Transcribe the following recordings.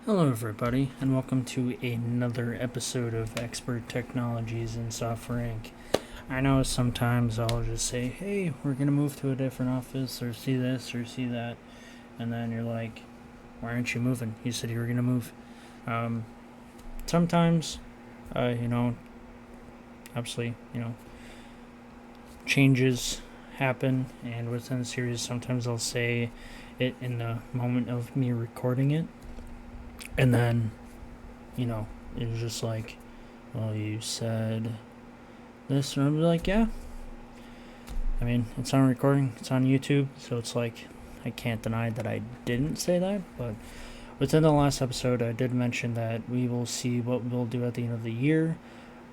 Hello, everybody, and welcome to another episode of Expert Technologies in Software Inc. I know sometimes I'll just say, hey, we're going to move to a different office, or see this, or see that, and then you're like, why aren't you moving? You said you were going to move. Sometimes, obviously, changes happen, and within the series, sometimes I'll say it in the moment of me recording it, and then it was just like, well, you said this, and I'm like, yeah. I mean, it's on recording, it's on YouTube, so it's like, I can't deny that I didn't say that, but within the last episode, I did mention that we will see what we'll do at the end of the year.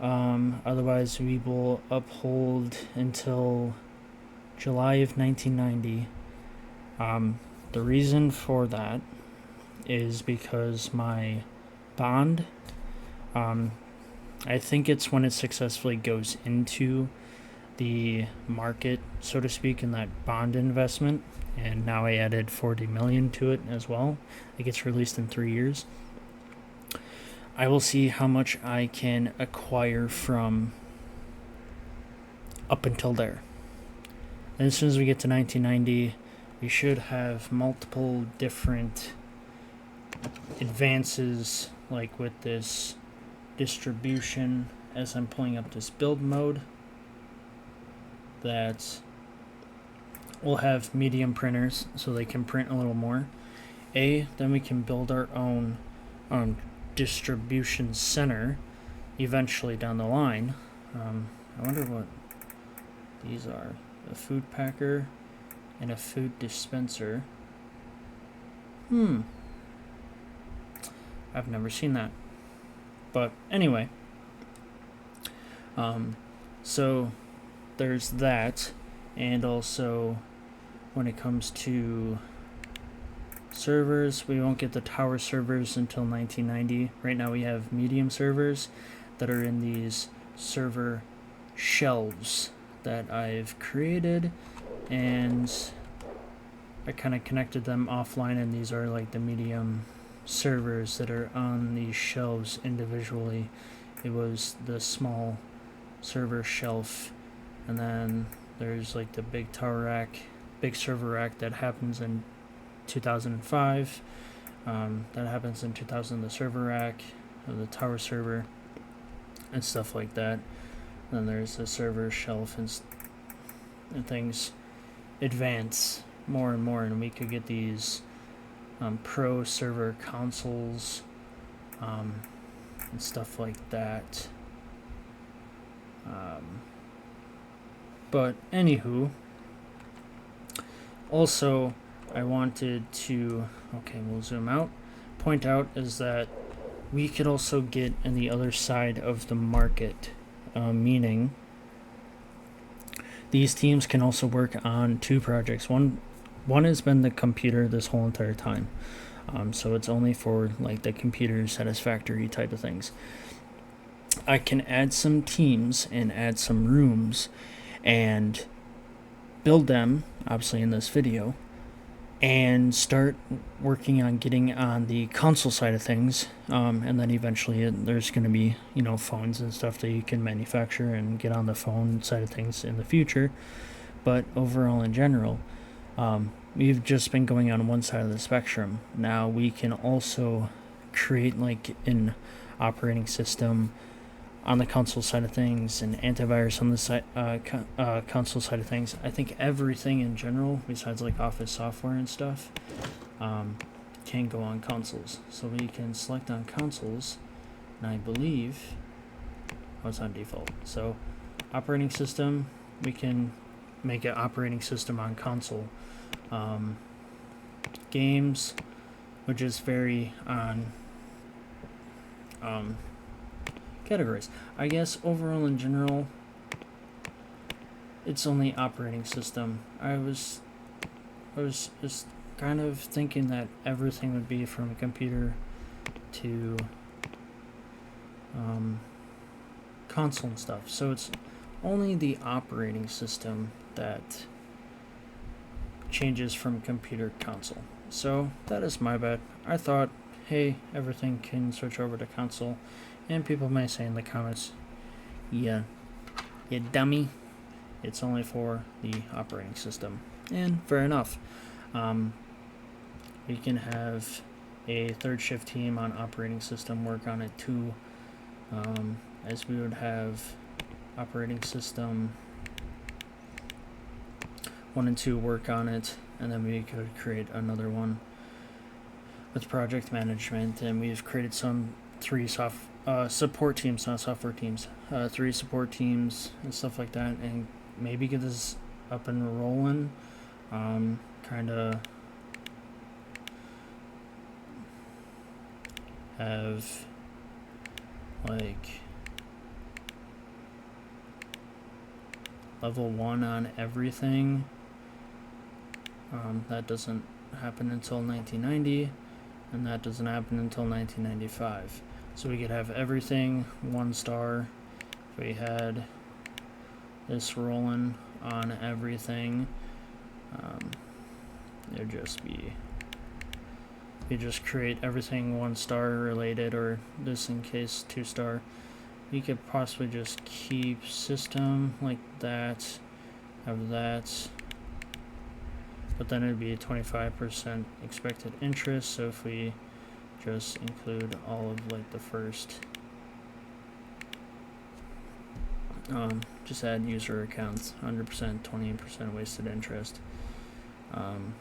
Otherwise, we will uphold until July of 1990. The reason for that is because my bond, I think it's when it successfully goes into the market, so to speak, in that bond investment, and now I added 40 million to it as well. It gets released in 3 years. I will see how much I can acquire from up until there. And as soon as we get to 1990, we should have multiple different advances, like with this distribution, as I'm pulling up this build mode, that we'll have medium printers so they can print a little more. Then we can build our own distribution center eventually down the line. I wonder what these are. A food packer and a food dispenser. I've never seen that. But anyway, so there's that, and also when it comes to servers, we won't get the tower servers until 1990. Right now we have medium servers that are in these server shelves that I've created, and I kind of connected them offline, and these are like the medium servers that are on these shelves individually. It was the small server shelf, and then there's like the big server rack that happens in 2005. That happens in 2000, the server rack, the tower server, and stuff like that. Then there's the server shelf, and things advance more and more, and we could get these pro server consoles, and stuff like that. But anywho, also I wanted to, we'll zoom out, point out is that we could also get in the other side of the market, meaning these teams can also work on two projects. One has been the computer this whole entire time, so it's only for like the computer satisfactory type of things. I can add some teams and add some rooms and build them, obviously in this video, and start working on getting on the console side of things, and then eventually there's going to be phones and stuff that you can manufacture and get on the phone side of things in the future. But overall, in general, we've just been going on one side of the spectrum. Now we can also create like an operating system on the console side of things and antivirus on the console side of things. I think everything in general, besides like Office software and stuff, can go on consoles. So we can select on consoles, and I believe it's on default. So operating system, we can make an operating system on console. Games, which is very on categories. I guess overall in general, it's only operating system. I was just kind of thinking that everything would be from a computer to console and stuff. So it's only the operating system that changes from computer to console. So that is my bad. I thought, hey, everything can switch over to console. And people may say in the comments, yeah, you dummy, it's only for the operating system. And fair enough. We can have a third shift team on operating system work on it too, as we would have operating system 1 and 2 work on it, and then we could create another one with project management. And we've created some 3 support teams, not software teams, 3 support teams and stuff like that, and maybe get this up and rolling. Kind of have like level 1 on everything. That doesn't happen until 1990, and that doesn't happen until 1995. So we could have everything 1 star. If we had this rolling on everything, it would just be, you just create everything 1 star related, or this in case 2 star. We could possibly just keep system like that, have that, but then it'd be 25% expected interest. So if we just include all of like the first, just add user accounts, 100%, 20% wasted interest. And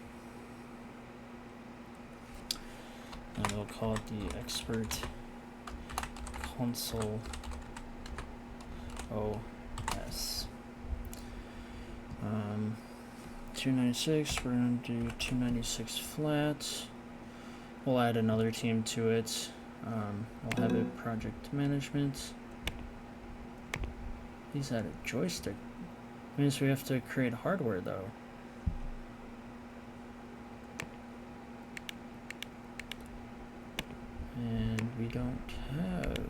we'll call it the expert console OS. 296, we're going to do 296 flat. We'll add another team to it. We'll have it project management. He's added joystick. Means we have to create hardware though. And we don't have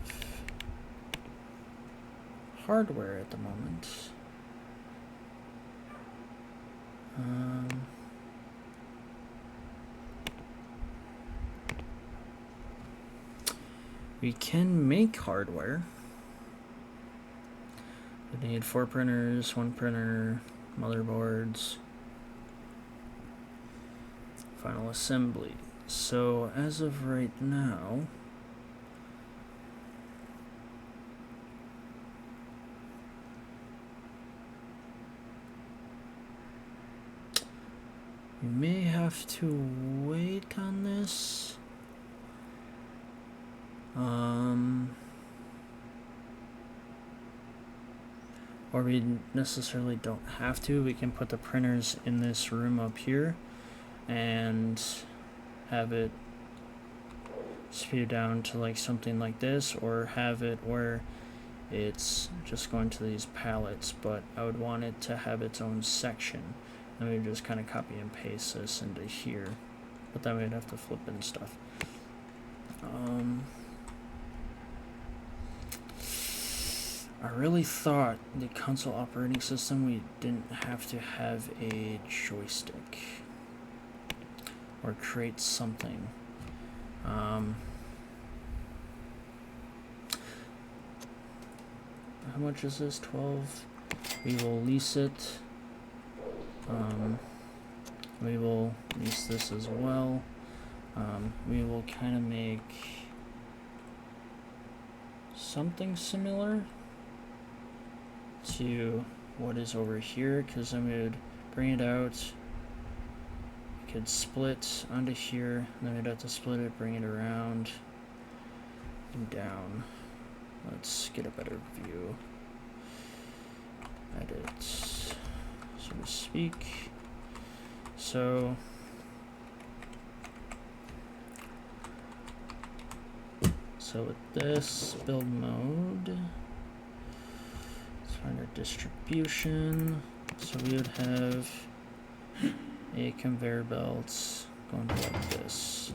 hardware at the moment. We can make hardware. We need 4 printers, 1 printer, motherboards, final assembly. So as of right now, we may have to wait on this. Or we necessarily don't have to. We can put the printers in this room up here and have it spew down to like something like this, or have it where it's just going to these pallets, but I would want it to have its own section. And we would just kind of copy and paste this into here, but then we'd have to flip in stuff. I really thought the console operating system we didn't have to have a joystick or create something. How much is this? 12. We will lease it. We will lease this as well. We will kind of make something similar to what is over here, because then we would bring it out. We could split onto here, and then we'd have to split it, bring it around and down. Let's get a better view. Edit, so to speak. So with this build mode, let's find our distribution. So we would have a conveyor belt going like this,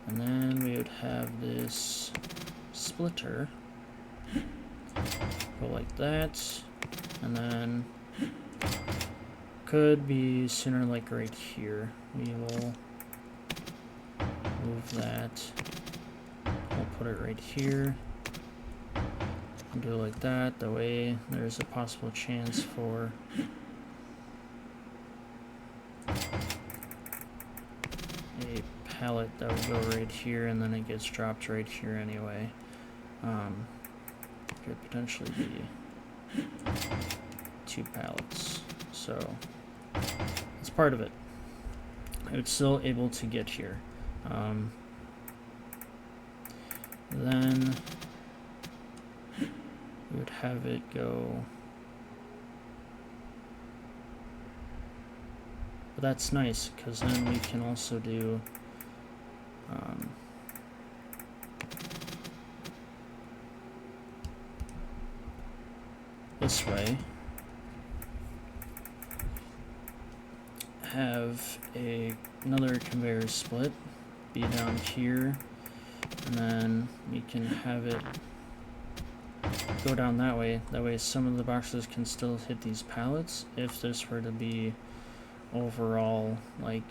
and then we would have this splitter go like that, and then could be sooner like right here. We will move that put it right here. And do it like that. That way there's a possible chance for a pallet that would go right here, and then it gets dropped right here anyway. Could potentially be 2 pallets. So it's part of it. It's still able to get here. Then we would have it go, but that's nice because then we can also do this way, have another conveyor split be down here, and then we can have it go down that way. That way some of the boxes can still hit these pallets if this were to be overall like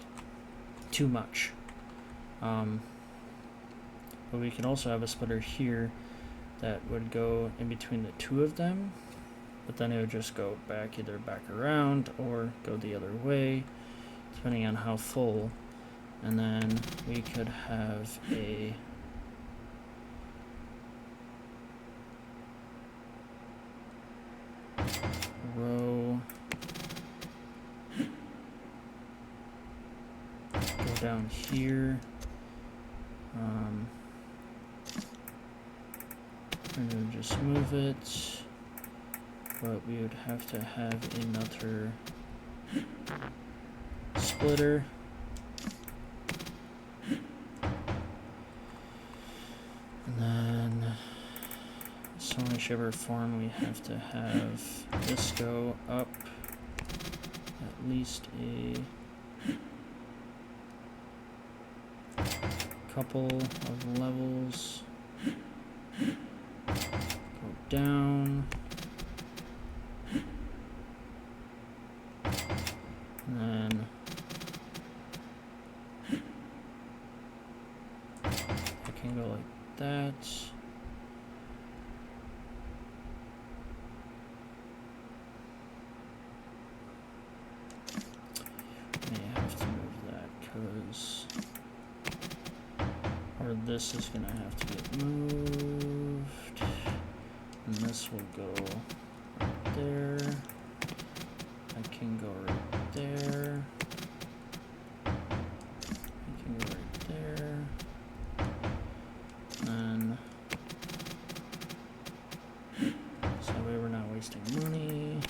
too much. But we could also have a splitter here that would go in between the 2 of them, but then it would just go back, either back around or go the other way, depending on how full. And then we could have a row go down here. And then just move it, but we would have to have another splitter. And then some way, shape, or form we have to have this go up at least a couple of levels. Go down. And then I can go like that. May have to move that because, or this is gonna have to get moved, and this will go right there. I can go right there. I can go right there. And so that way we're not wasting money.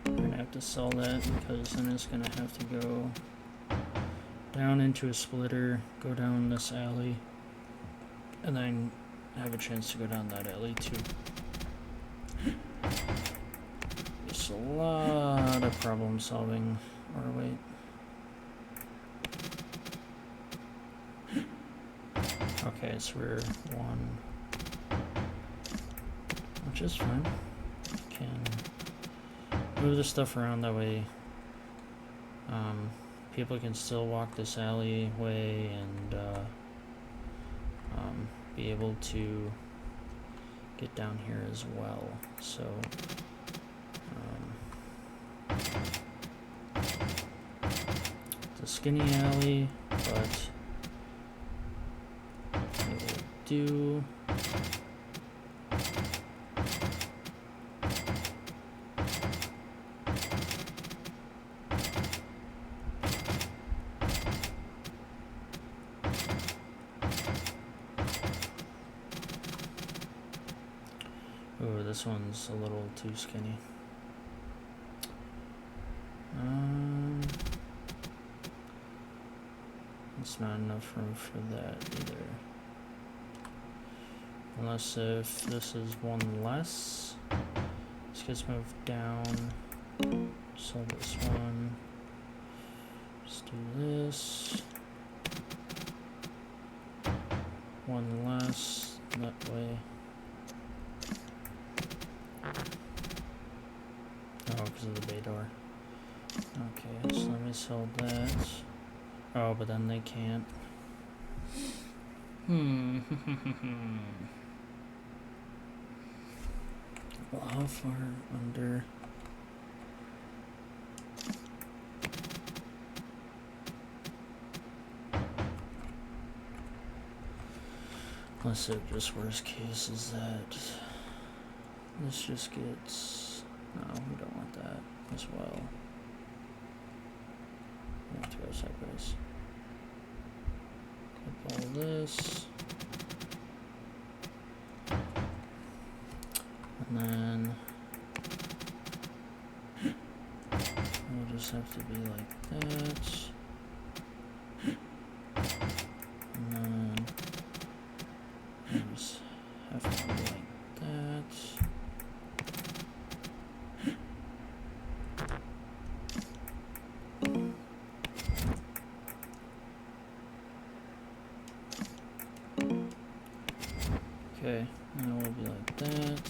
We're gonna have to sell that because then it's gonna have to go down into a splitter, go down this alley, and then have a chance to go down that alley too. Just a lot of problem solving. Or wait. Okay, so we're 1, which is fine. Can move this stuff around that way. People can still walk this alleyway and be able to get down here as well. So it's a skinny alley, but it will do. Oh, this one's a little too skinny. It's not enough room for that either. Unless if this is one less. This gets moved down. So this one. Let's do this. One less that way. Oh, because of the bay door. Okay, so let me sell that. Oh, how, but then they can't. Well, how far under? Unless it just worst case is that this just gets, no, we don't want that as well. We have to go sideways. Clip all this. And then it'll just have to be like that. And then it'll just have to be like that. Okay, now it will be like that.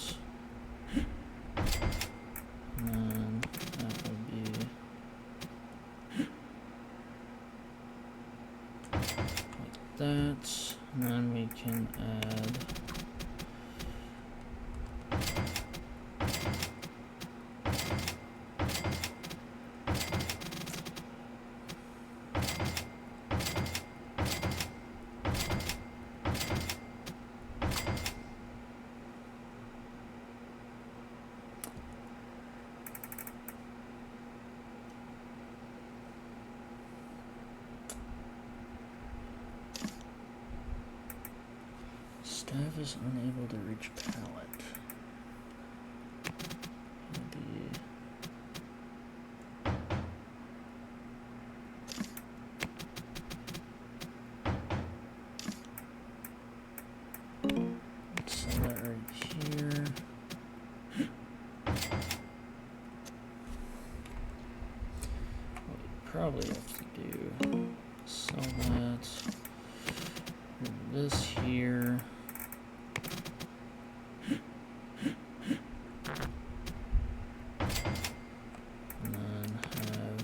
And then that will be like that. And then we can add staff is unable to reach pallet. Maybe let's send that right here. What we probably have to do, sell that, move this here. And then have,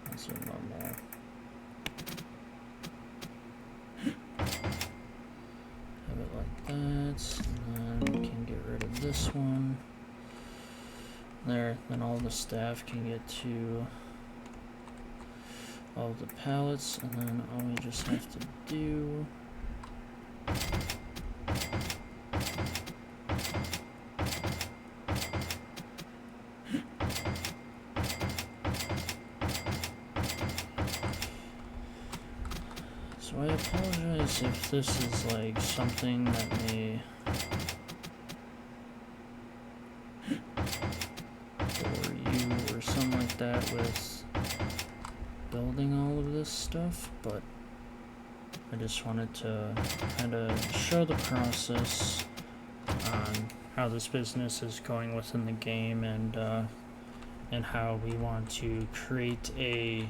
that's a normal. Have it like that, and then we can get rid of this one. There, then all the staff can get to all the pallets, and then all we just have to do so I apologize if this is like something that may bore you or something like that with building all of this stuff, but I just wanted to kind of show the process on how this business is going within the game, and how we want to create a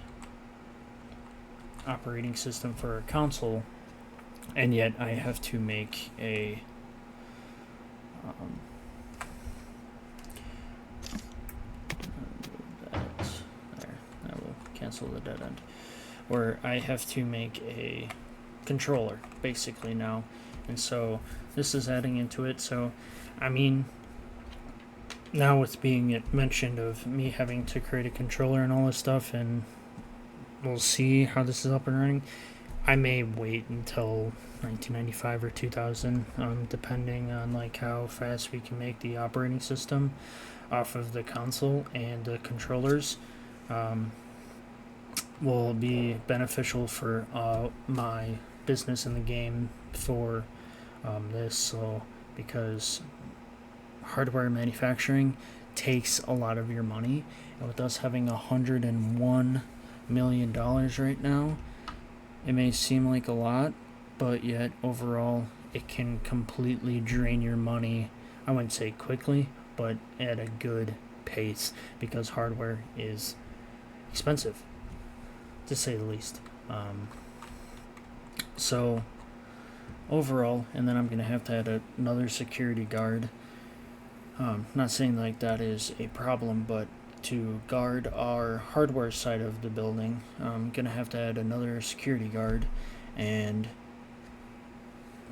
operating system for a console, and yet I have to make a that will cancel the dead end, where I have to make a controller basically now, and so this is adding into it. So I mean, now with being mentioned of me having to create a controller and all this stuff, and we'll see how this is up and running, I may wait until 1995 or 2000, depending on like how fast we can make the operating system off of the console, and the controllers will be beneficial for my business in the game for this. So because hardware manufacturing takes a lot of your money, and with us having $101 million right now, it may seem like a lot, but yet overall it can completely drain your money. I wouldn't say quickly, but at a good pace, because hardware is expensive, to say the least. So overall, and then I'm going to have to add another security guard. Not saying like that is a problem, but to guard our hardware side of the building. I'm gonna have to add another security guard and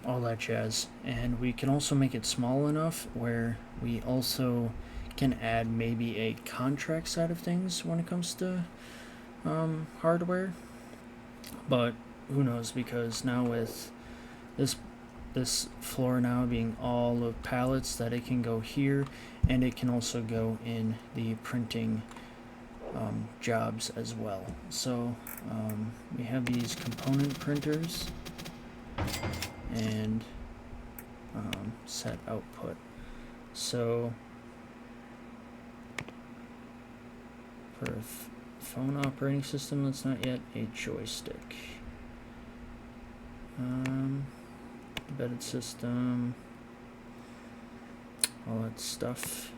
all that jazz. And we can also make it small enough where we also can add maybe a contract side of things when it comes to hardware. But who knows, because now with this floor now being all of pallets, that it can go here, and it can also go in the printing jobs as well. So we have these component printers and set output. So for a phone operating system, that's not yet a joystick. Embedded system, all that stuff.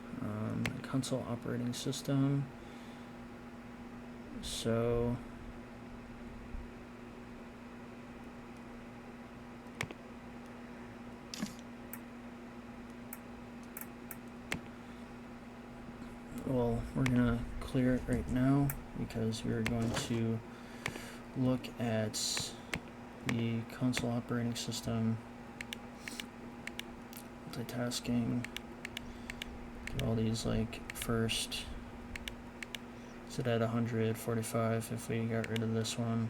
Console operating system. So well, we're gonna clear it right now because we're going to look at the console operating system, multitasking, do all these like first. Sit at 145 if we got rid of this one.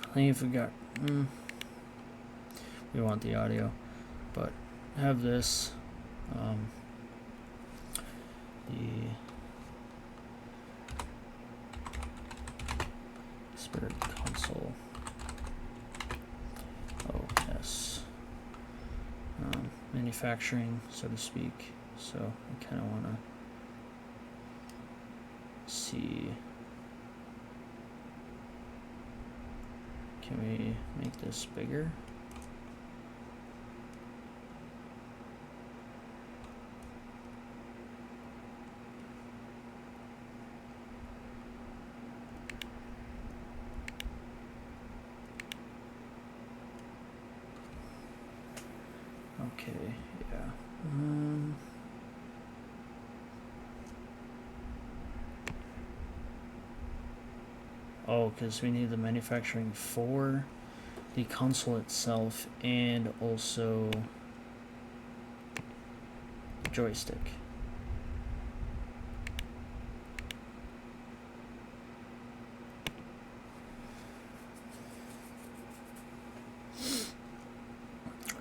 I think if we got we want the audio, but have this the Spirit console OS manufacturing, so to speak. So I kind of want to see, can we make this bigger? Okay, yeah. Oh, because we need the manufacturing for the console itself and also the joystick.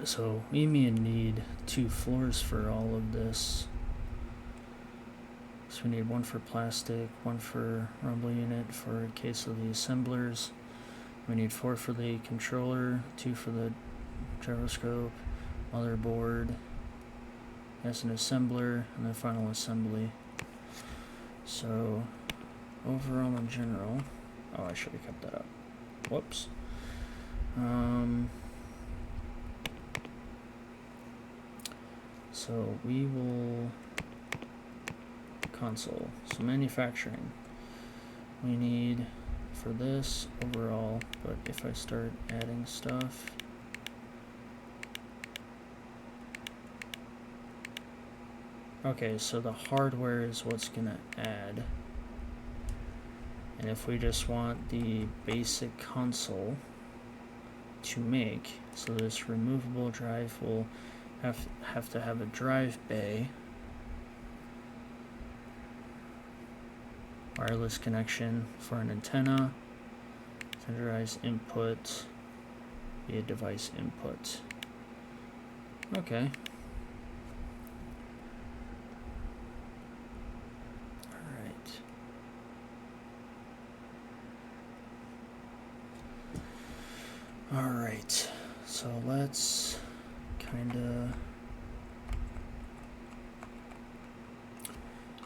So we may need 2 floors for all of this. So we need 1 for plastic, 1 for rumble unit for a case of the assemblers. We need 4 for the controller, 2 for the gyroscope, motherboard, as an assembler, and the final assembly. So overall in general, oh, I should have kept that up. Whoops. So we will console. So manufacturing, we need for this overall, but if I start adding stuff, okay, so the hardware is what's gonna add, and if we just want the basic console to make, so this removable drive will have to have a drive bay, wireless connection for an antenna, standardized input via device input. Okay. Alright, so let's kind of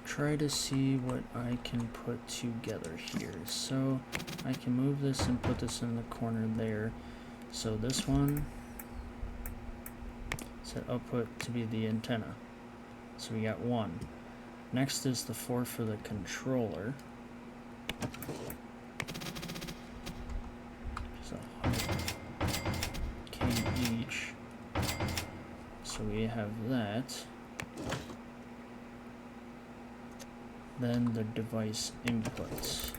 try to see what I can put together here. So I can move this and put this in the corner there. So this one, set output to be the antenna. So we got 1. Next is the 4 for the controller. So 100K each. So we have that. then the device inputs.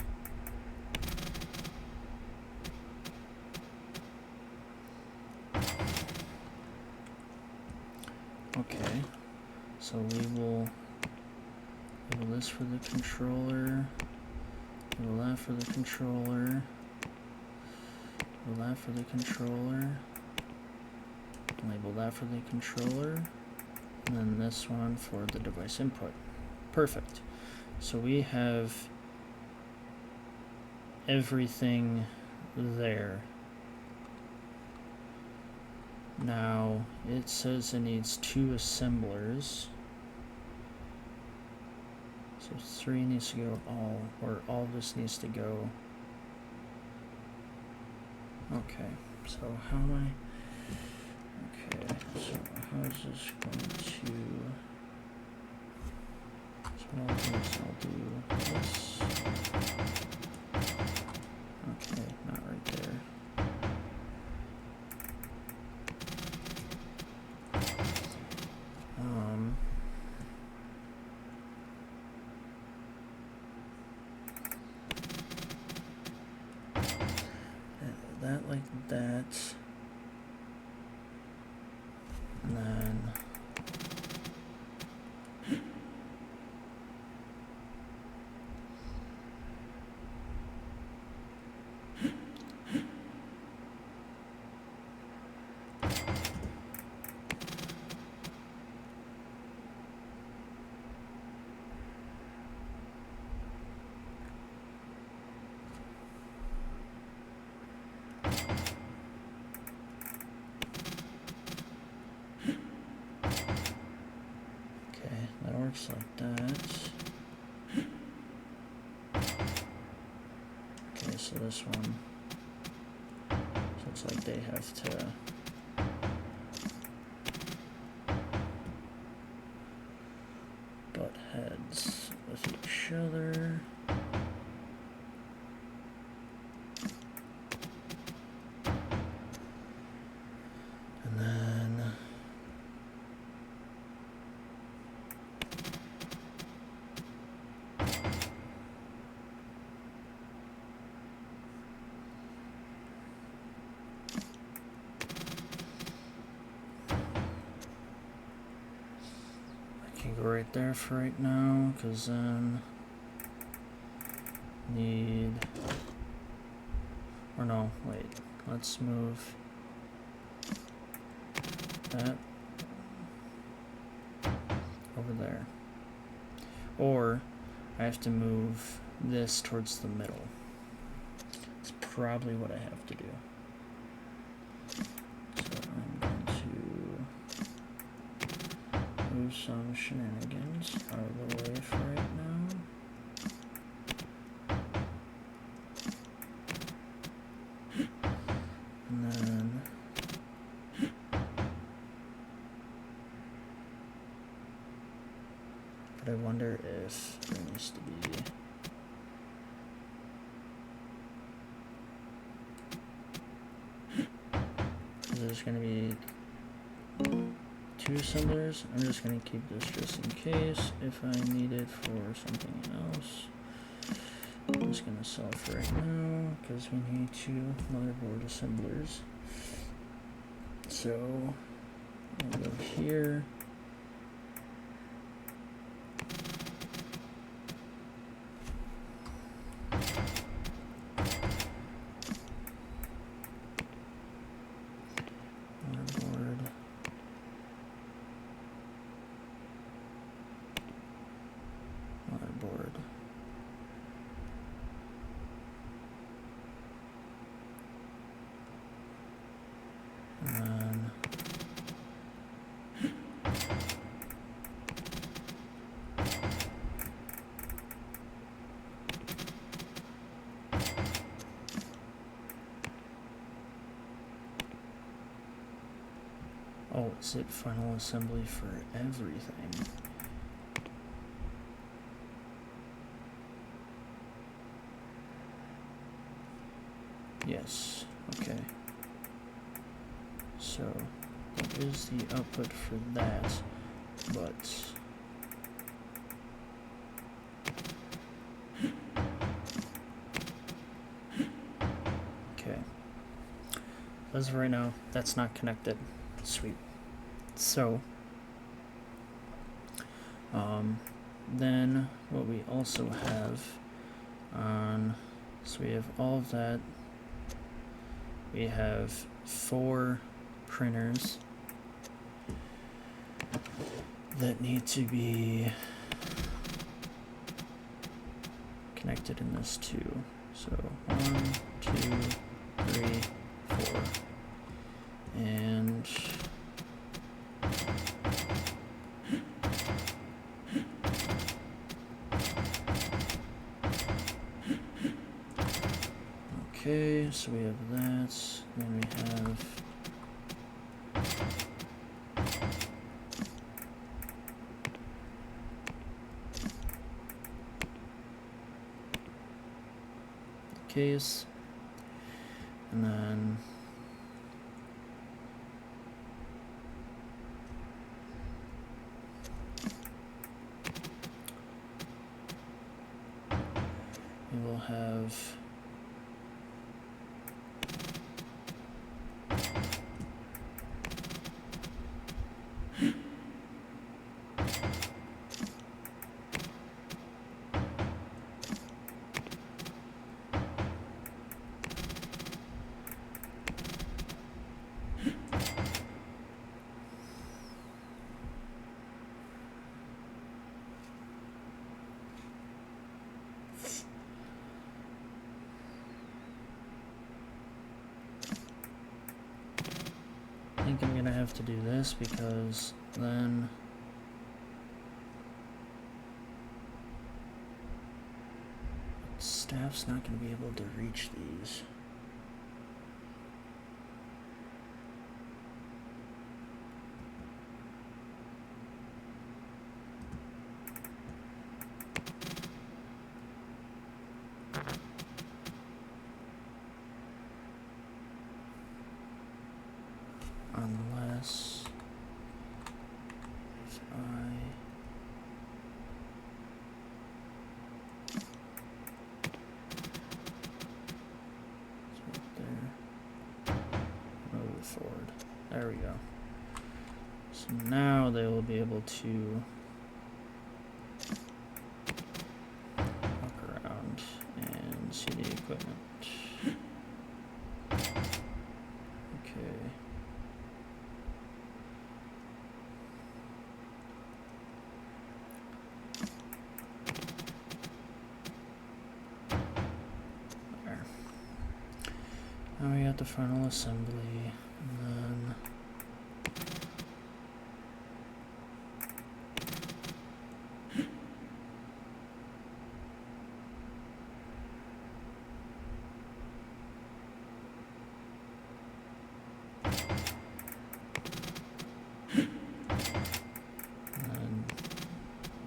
Okay, so we will do this for the controller, do that for the controller, do that for the controller, label that for the controller, and then this one for the device input. Perfect. So we have everything there. Now it says it needs 2 assemblers. So 3 needs to go all, or all of this needs to go. Okay, so how am I? Okay, so how is this going to? So what I'll do is I'll do this. Okay, not right there. That like that, and then works like that. Okay, so this one looks like they have to butt heads with each other. And then go right there for right now, because then need, or no, wait, let's move that over there, or I have to move this towards the middle. It's probably what I have to do. Some shenanigans out of the way for right now. And then but I wonder if there needs to be there's going to be 2 assemblers. I'm just going to keep this just in case if I need it for something else. I'm just going to sell it for right now because we need 2 motherboard assemblers. So I'll go here. Oh, is it final assembly for everything? Yes, okay. So, that is the output for that, but as of right now, that's not connected. Sweet. So, then what we also have on, so we have all of that. We have 4 printers that need to be connected in this too. So 1, 2, 3, 4. And okay, so we have that. Then we have the case, and then we will have I think I'm gonna have to do this because then staff's not gonna be able to reach these. Unless if I it's right there, move it forward. There we go. So now they will be able to walk around and see the equipment. Okay. Now we got the final assembly, and then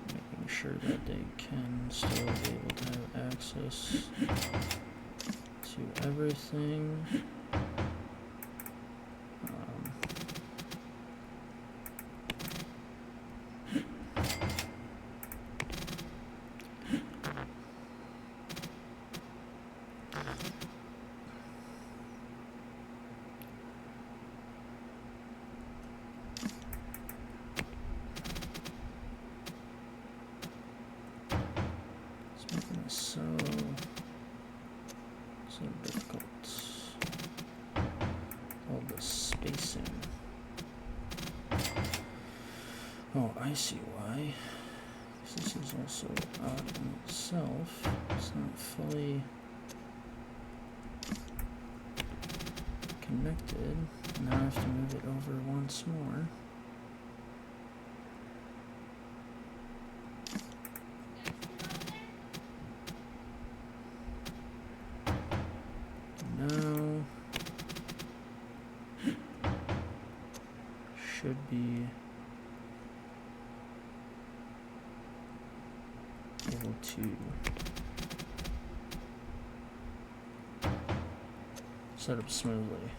making sure that they can still be able to have access to everything. It's making this so difficult. All the spacing. Oh, I see why. This is also odd in itself. It's not fully connected. Now I have to move it over once more. Now should be able to set up smoothly.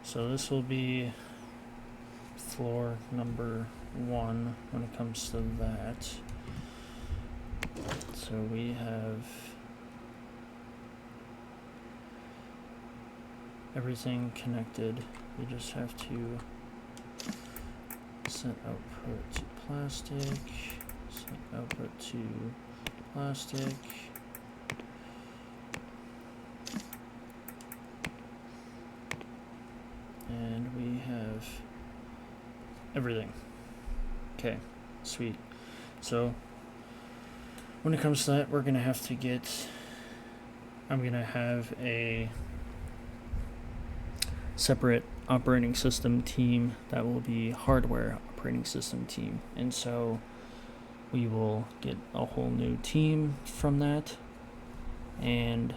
So this will be floor number 1 when it comes to that. So we have everything connected. We just have to set output to plastic, set output to plastic. And we have everything. Okay, sweet. So when it comes to that, we're gonna have to get, I'm gonna have a separate operating system team that will be hardware operating system team. And so we will get a whole new team from that, and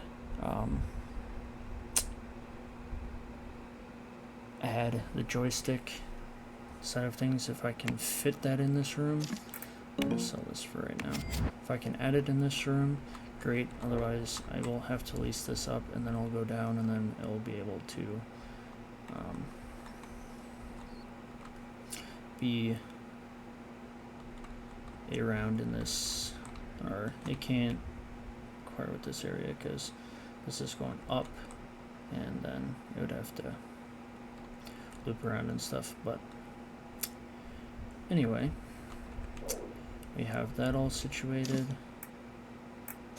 add the joystick side of things. If I can fit that in this room, I'm gonna sell this for right now. If I can add it in this room, great. Otherwise, I will have to lease this up, and then I'll go down, and then it will be able to be around in this, or it can't quite with this area because this is going up, and then it would have to loop around and stuff. But anyway, we have that all situated.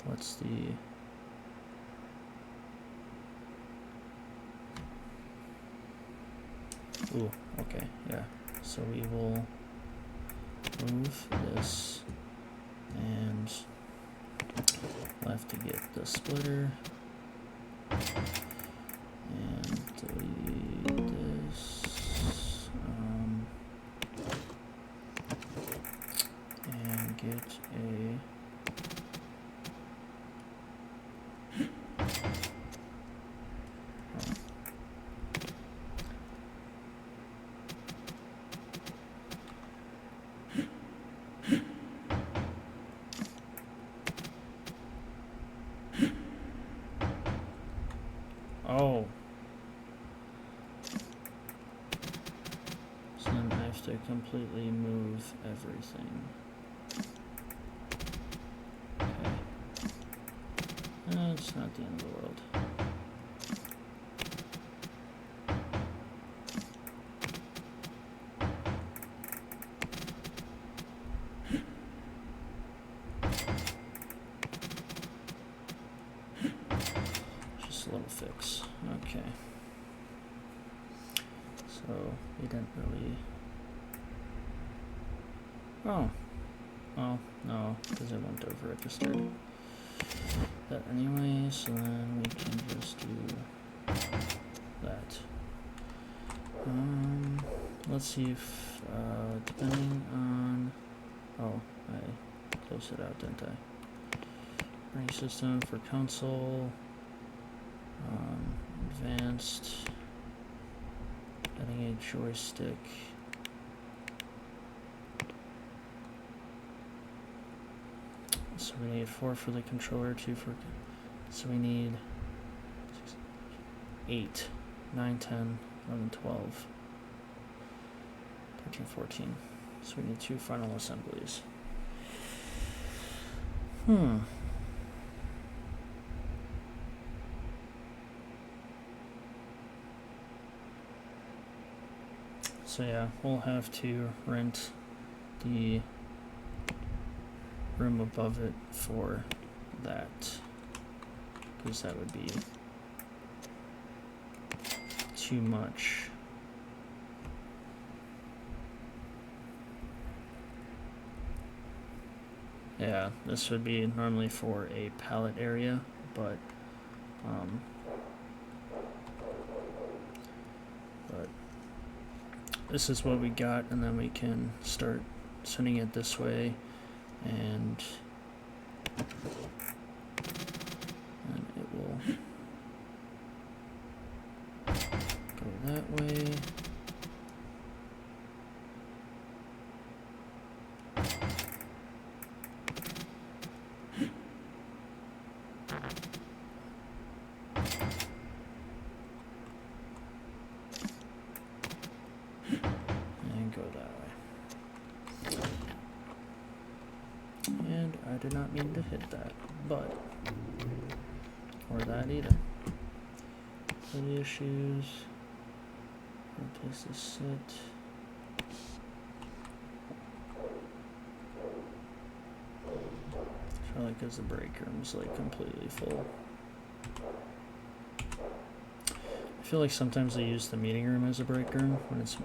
What's the ooh, okay, yeah. So we will move this, and we'll have to get the splitter and delete this, and get a oh. So then I have to completely move everything. Okay. It's not the end of the world. Just a little fix. Okay. So we didn't really. Oh. Oh, no, because I went over at the start. That anyway, so then we can just do that. Let's see if, depending on. Oh, I closed it out, didn't I? Operating system for console. Advanced. Adding a joystick. So we need 4 for the controller, 2 for. So we need 8, 9, 10, 11, 12, 13, 14. So we need 2 final assemblies. So yeah, we'll have to rent the room above it for that, because that would be too much. Yeah, this would be normally for a pallet area, but this is what we got, and then we can start sending it this way, and it will go that way. And go that way. And I did not mean to hit that, but, or that either. Utility issues. Replace the set. Probably because the break room's like completely full. I feel like sometimes they use the meeting room as a break room when it's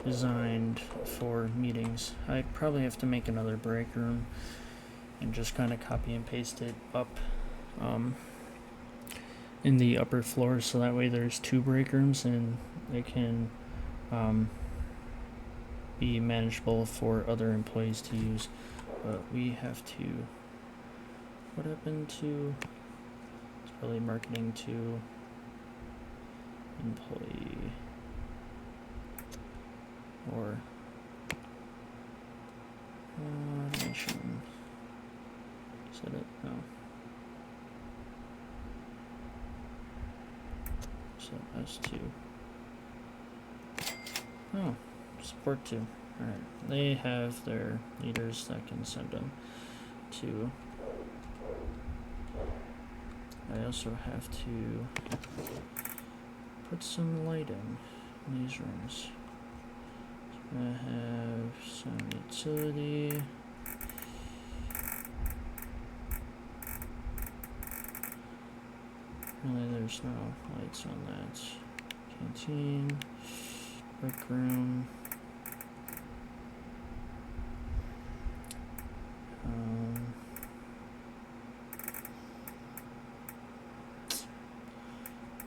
designed for meetings. I probably have to make another break room and just kind of copy and paste it up in the upper floor, so that way there's 2 break rooms and it can be manageable for other employees to use. But we have to, what happened to, it's probably marketing to employee or automation. Is that it? No. So S2. Oh, support 2. Alright, they have their leaders that can send them to. I also have to put some lighting in these rooms. So I have some utility. Really, there's no lights on that. Canteen, rec room.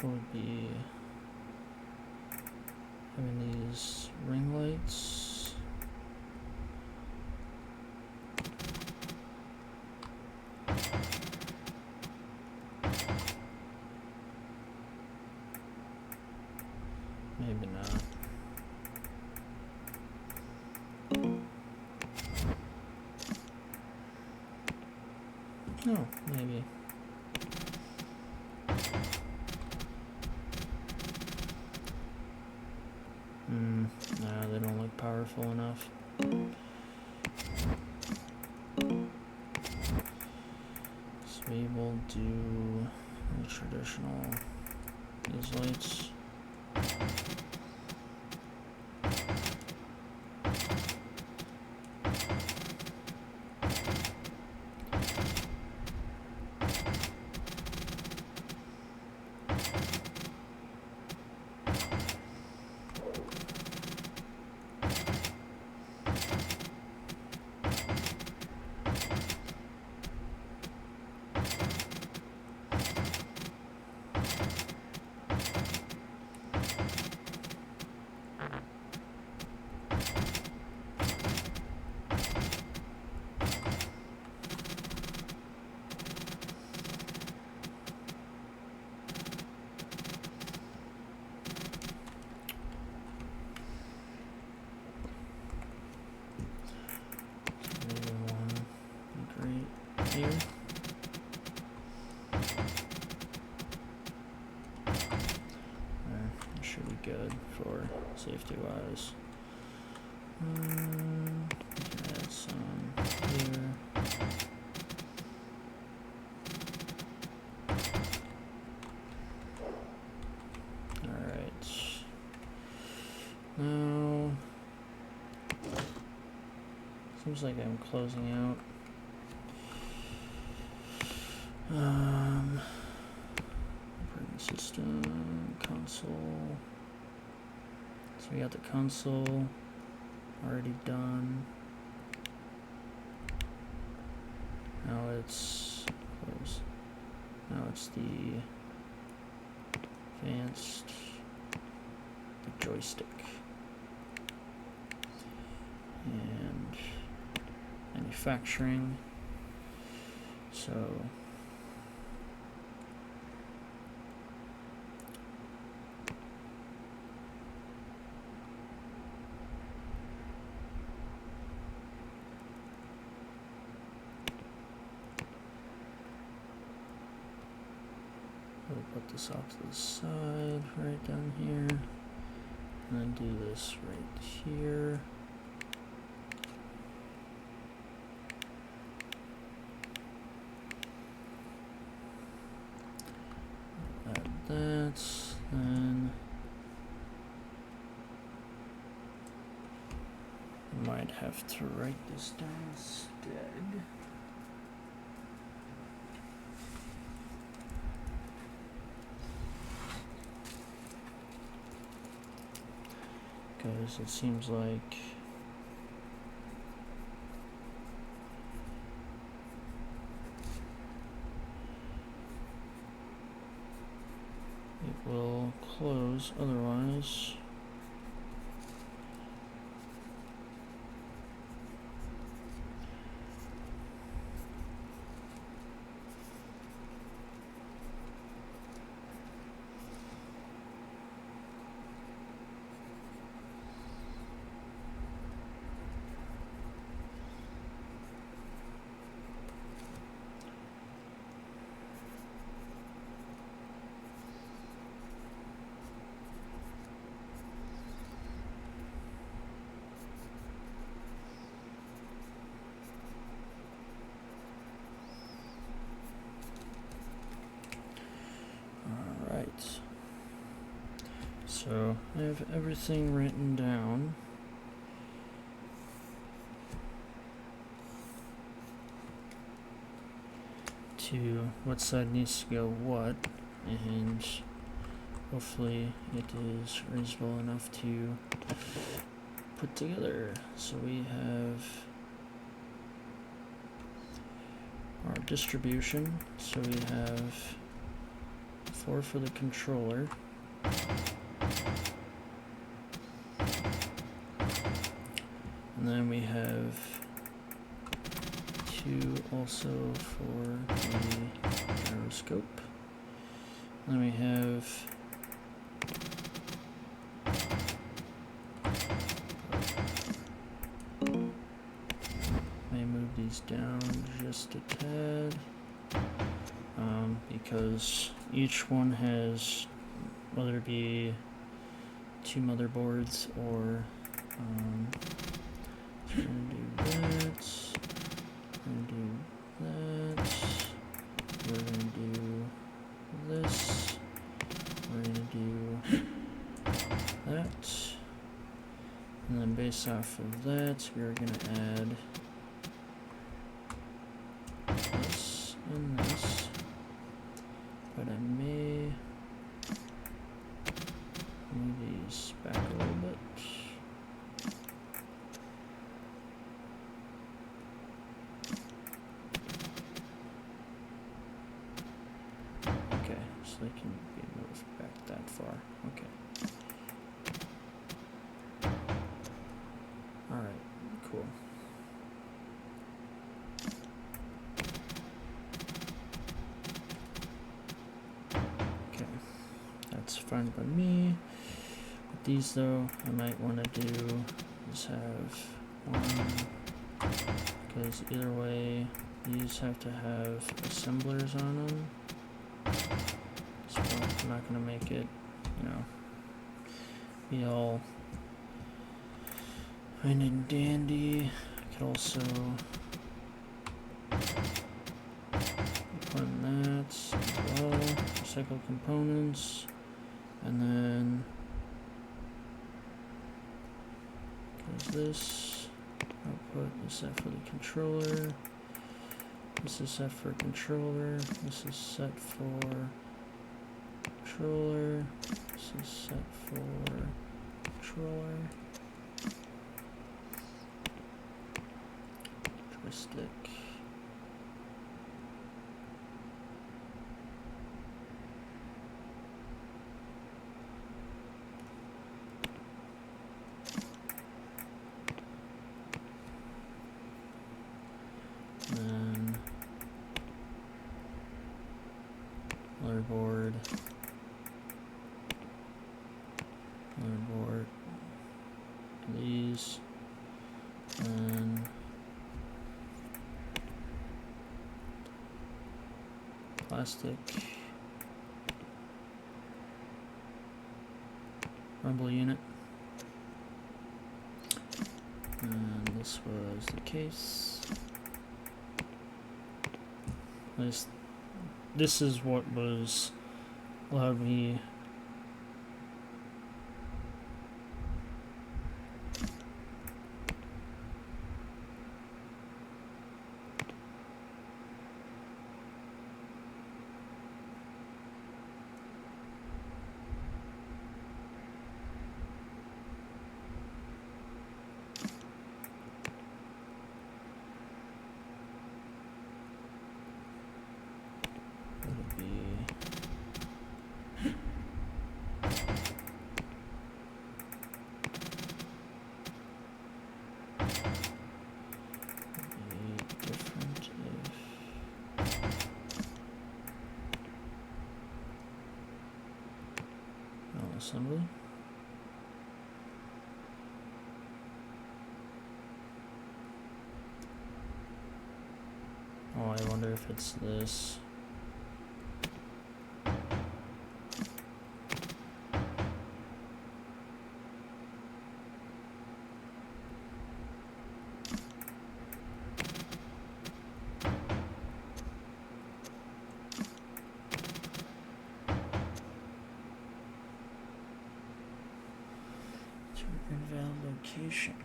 What would be having these ring lights? Maybe not. No, maybe. Nah, they don't look powerful enough. So we will do the traditional, these lights. Here. That should be good for safety wise. Add some here. Alright. Now, seems like I'm closing out. Operating system, console. So we got the console already done. Now it's close. Now it's the advanced, the joystick, and manufacturing. So we'll put this off to the side right down here, and then do this right here. that, then I might have to write this down instead. Because it seems like it will close otherwise. So I have everything written down. To what side needs to go what, and hopefully it is reasonable enough to put together. So we have our distribution. So we have 4 for the controller. And then we have 2 also for the gyroscope. And then we have may move these down just a tad because each one has, whether it be 2 motherboards or so we're gonna do that, we're gonna do that, we're gonna do this, we're gonna do that, and then based off of that, we're gonna add this and this, but I may move these back a little bit. They can be moved back that far. Okay. Alright, cool. Okay, that's fine by me. With these though, I might want to do is have one, because either way, these have to have assemblers on them. So I'm not going to make it, be all fine and dandy. I could also put in that as well, recycle components, and then goes this output is set for the controller. This is set for controller. This is set for controller. This is set for controller. Joystick. Then motherboard. Motherboard. These. And plastic. Rumble unit. And this was the case. This is what was allowed me assembly. Oh, I wonder if it's this. Invalid location.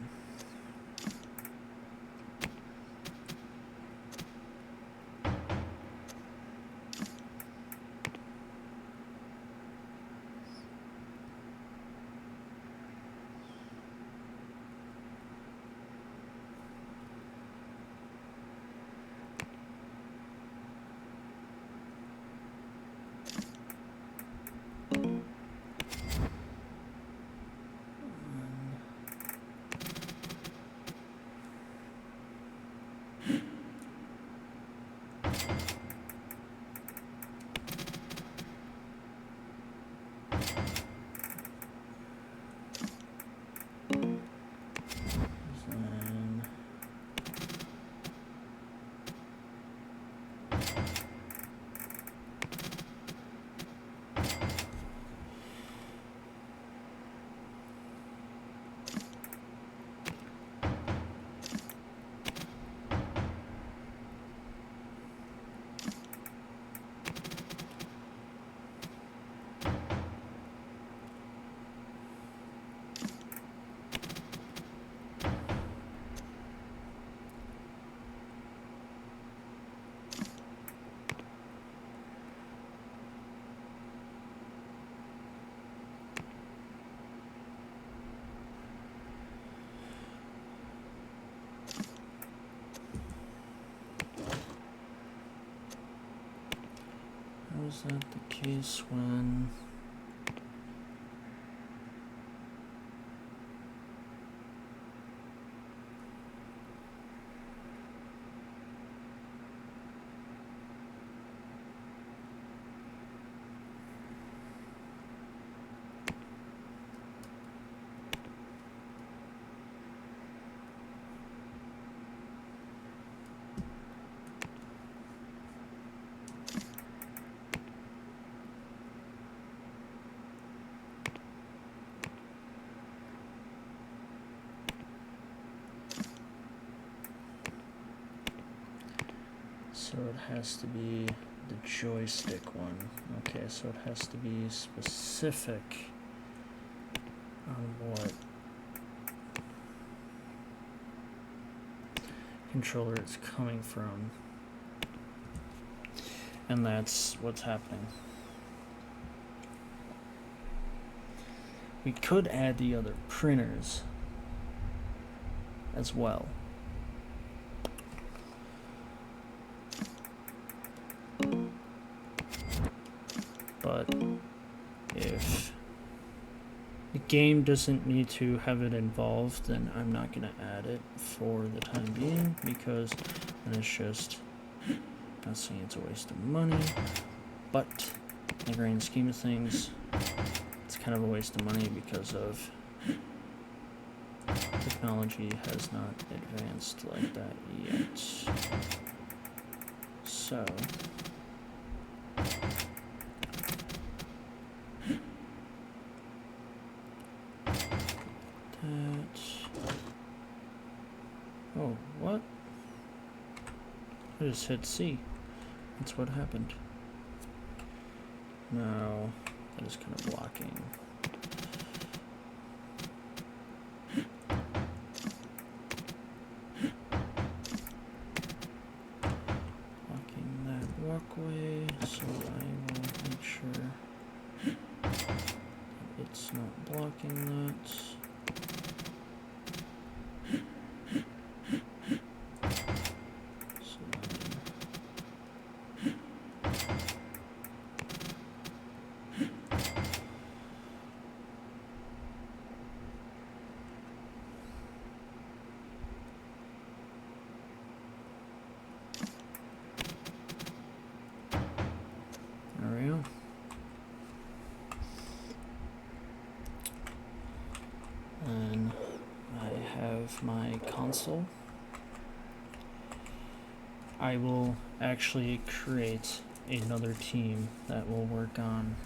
Was that the case when so it has to be the joystick one. Okay, so it has to be specific on what controller it's coming from. And that's what's happening. We could add the other printers as well. But if the game doesn't need to have it involved, then I'm not going to add it for the time being, because then it's just, not saying it's a waste of money, but in the grand scheme of things, it's kind of a waste of money because of technology has not advanced like that yet. So oh, what? I just hit C. That's what happened. Now, that is kind of blocking. Blocking that walkway, so I will make sure that it's not blocking that. have my console, I will actually create another team that will work on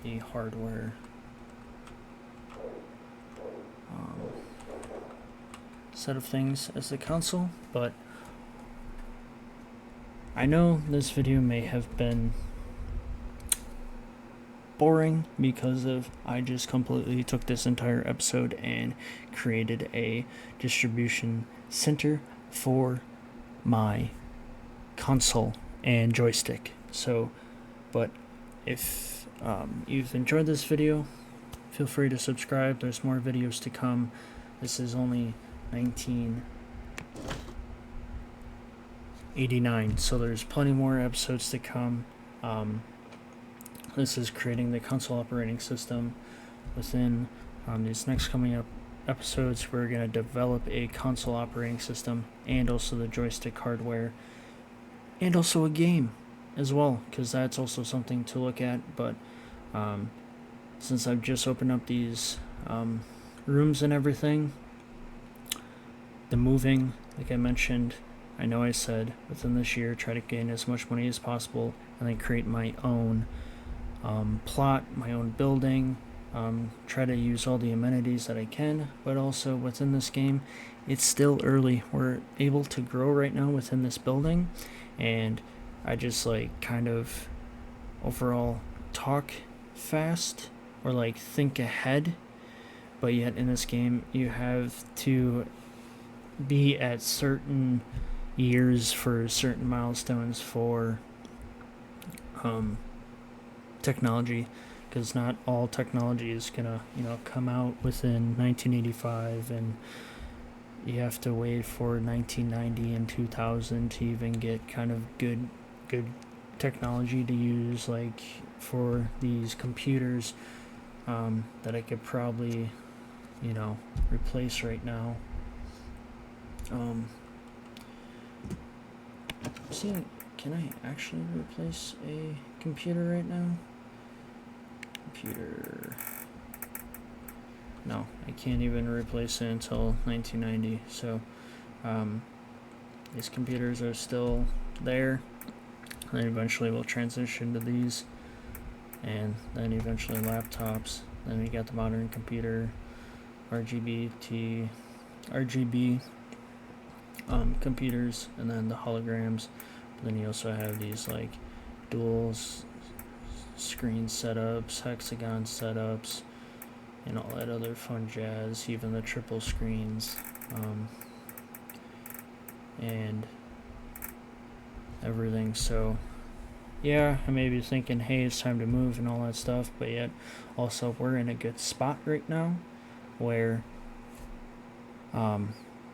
the hardware set of things as the console. But I know this video may have been boring because of I just completely took this entire episode and created a distribution center for my console and joystick. So, but if you've enjoyed this video, feel free to subscribe. There's more videos to come. This is only 1989, so there's plenty more episodes to come. This is creating the console operating system. Within these next coming up episodes, we're going to develop a console operating system and also the joystick hardware and also a game as well, because that's also something to look at. But since I've just opened up these rooms and everything, the moving, like I mentioned, I know I said within this year try to gain as much money as possible and then create my own plot, my own building, try to use all the amenities that I can. But also within this game, it's still early. We're able to grow right now within this building, and I just like kind of overall talk fast or like think ahead, but yet in this game you have to be at certain years for certain milestones for technology, because not all technology is gonna come out within 1985, and you have to wait for 1990 and 2000 to even get kind of good technology to use, like for these computers that I could probably replace right now. See, can I actually replace a computer right now? No, I can't even replace it until 1990. So these computers are still there. Then eventually we'll transition to these, and then eventually laptops. Then we got the modern computer, RGB computers, and then the holograms. But then you also have these like dual screen setups, hexagon setups, and all that other fun jazz, even the triple screens, and everything. So yeah, I may be thinking, hey, it's time to move and all that stuff, but yet also we're in a good spot right now where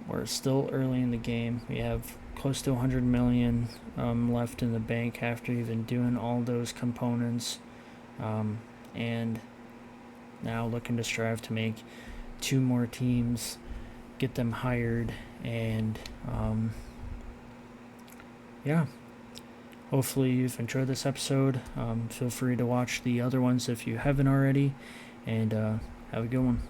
we're still early in the game. We have close to 100 million left in the bank after even doing all those components, and now looking to strive to make 2 more teams, get them hired, and yeah, hopefully you've enjoyed this episode. Feel free to watch the other ones if you haven't already, and have a good one.